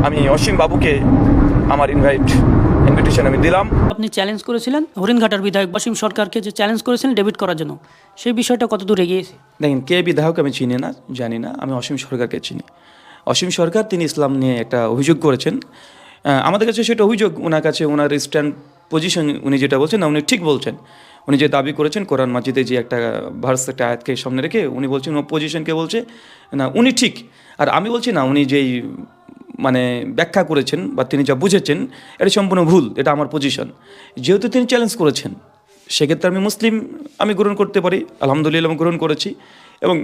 আমি অসীম বাবুকে আমার ইনভিটেশন আমি দিলাম। আপনি চ্যালেঞ্জ করেছিলেন হরিণঘাটার বিধায়ক অসীম সরকারকে, যে চ্যালেঞ্জ করেছিলেন ডেবিট করার জন্য, সেই বিষয়টা কতদূর এগিয়েছে? দেখেন, কে বিধায়ক আমি চিনি না, জানি না। আমি অসীম সরকারকে চিনি। অসীম সরকার তিনি ইসলাম নিয়ে একটা অভিযোগ করেছেন। আমাদের কাছে সেটা অভিযোগ, ওনার কাছে ওনার স্ট্যান্ড পজিশন উনি যেটা বলছেন না, উনি ঠিক বলছেন। উনি যে দাবি করেছেন কোরআন মাজিদে যে একটা ভার্স, একটা আয়াতকে সামনে রেখে উনি বলছেন পজিশনকে বলছে না উনি ঠিক। আর আমি বলছি না, উনি যেই মানে ব্যাখ্যা করেছেন বা তিনি যা বুঝেছেন এটা সম্পূর্ণ ভুল, এটা আমার পজিশন। যেহেতু তিনি চ্যালেঞ্জ করেছেন, সেক্ষেত্রে আমি মুসলিম, আমি গ্রহণ করতে পারি। আলহামদুলিল্লাহ আমি গ্রহণ করেছি। এবং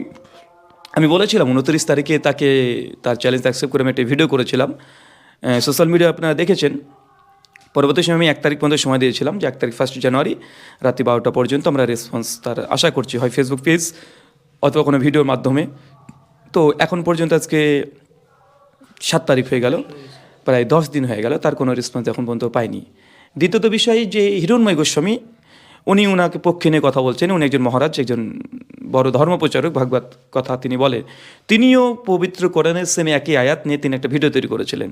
আমি বলেছিলাম 29 তারিখে তাকে তার চ্যালেঞ্জ অ্যাকসেপ্ট করে আমি একটা ভিডিও করেছিলাম, সোশ্যাল মিডিয়া আপনারা দেখেছেন। পরবর্তী সময় আমি 1 তারিখ পর্যন্ত সময় দিয়েছিলাম, যে 1 তারিখ 1 জানুয়ারি রাত্রি 12টা পর্যন্ত আমরা রেসপন্স তার আশা করছি, হয় ফেসবুক পেজ অথবা কোনো ভিডিওর মাধ্যমে। তো এখন পর্যন্ত আজকে 7 তারিখ হয়ে গেল, প্রায় 10 দিন হয়ে গেল, তার কোনো রেসপন্স এখন পর্যন্ত পাইনি। দ্বিতীয়ত বিষয় যে হিরণ্ময় গোস্বামী, উনি ওনাকে পক্ষে নিয়ে কথা বলছেন। উনি একজন মহারাজ, একজন বড় ধর্মপ্রচারক, ভাগবত কথা তিনি বলে। তিনিও পবিত্র কোরআনের সেমে একই আয়াত নিয়ে তিনি একটা ভিডিও তৈরি করেছিলেন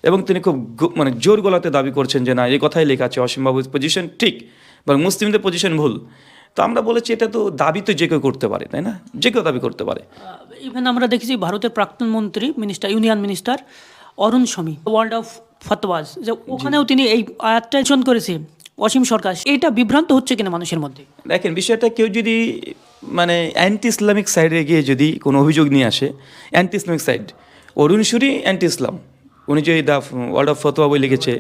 এবং তিনি খুব মানে জোর গলাতে দাবি করছেন যে না, এই কথাই লেখা আছে অসীমবাবুর পজিশন ঠিক বা মুসলিমদের পজিশন ভুল। তো আমরা বলেছি এটা তো দাবি তো যে কেউ করতে পারে, তাই না? যে কেউ দাবি করতে পারে। ইভেন আমরা দেখেছি ভারতের প্রাক্তন মন্ত্রী ইউনিয়ন মিনিস্টার অরুণ স্বামী, ওয়ার্ল্ড অফ ফতওয়াজ, যে ওখানেও তিনি এই আয়াতটা চয়ন করেছে অসীম সরকার। এটা বিভ্রান্ত হচ্ছে কিনা মানুষের মধ্যে? দেখেন, বিষয়টা কেউ যদি মানে অ্যান্টি ইসলামিক সাইডে গিয়ে যদি কোনো অভিযোগ নিয়ে আসে, অ্যান্টি ইসলামিক সাইড, অরুণ সুরি অ্যান্টি ইসলাম। উনি যে দ্য ওয়ার্ল্ড অফ ফতোয়া বই লিখেছে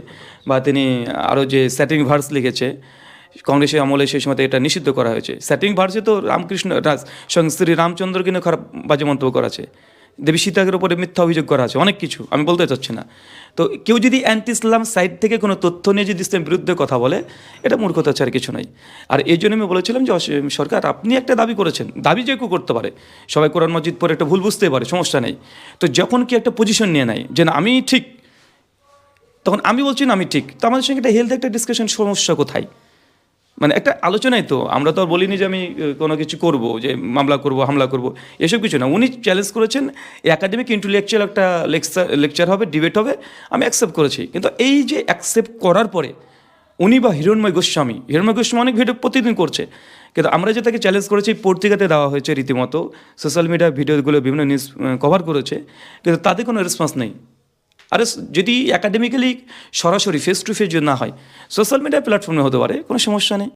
বা তিনি আরও যে স্যাটিং ভার্স লিখেছে, কংগ্রেসের আমলে সেই সময় এটা নিষিদ্ধ করা হয়েছে। স্যাটিং ভার্সে তো রামকৃষ্ণ শ্রী রামচন্দ্রকে নিয়ে খারাপ বাজে মন্তব্য করা আছে, দেবী সীতাকের উপরে মিথ্যা অভিযোগ করা আছে, অনেক কিছু আমি বলতে চাচ্ছি না। তো কেউ যদি অ্যান্টি ইসলাম সাইড থেকে কোনো তথ্য নিয়ে যদি ইসলামের বিরুদ্ধে কথা বলে, এটা মূর্খতা ছাড়া কিছু নাই। আর এই জন্য আমি বলেছিলাম যে সরকার, আপনি একটা দাবি করেছেন, দাবি যে কেউ করতে পারে, সবাই কোরআন মসজিদ পরে একটা ভুল বুঝতে পারে, সমস্যা নেই। তো যখন কি একটা পজিশন নিয়ে নেয় যে না আমি ঠিক, তখন আমি বলছি না আমি ঠিক, তো আমাদের সঙ্গে একটা হেলথ একটা ডিসকাশন, সমস্যা কোথায়? মানে একটা আলোচনাই তো, আমরা তো আর বলিনি যে আমি কোনো কিছু করব, যে মামলা করব, হামলা করব, এসব কিছু না। উনি চ্যালেঞ্জ করেছেন, একাডেমিক ইন্টেলেকচুয়াল একটা লেকচার হবে, ডিবেট হবে, আমি অ্যাকসেপ্ট করেছি। কিন্তু এই যে অ্যাকসেপ্ট করার পরে উনি বা হিরণ্ময় গোস্বামী অনেক ভিডিও প্রতিদিন করছে, কিন্তু আমরা যে তাকে চ্যালেঞ্জ করেছি পত্রিকাতে দেওয়া হয়েছে, রীতিমতো সোশ্যাল মিডিয়া ভিডিওগুলো বিভিন্ন নিউজ কভার করেছে, কিন্তু তাতে কোনো রেসপন্স নেই। আরে যদি একাডেমিক্যালি সরাসরি ফেস টু ফেস যদি না হয়, সোশ্যাল মিডিয়া প্ল্যাটফর্মে হতে পারে, কোনো সমস্যা নেই।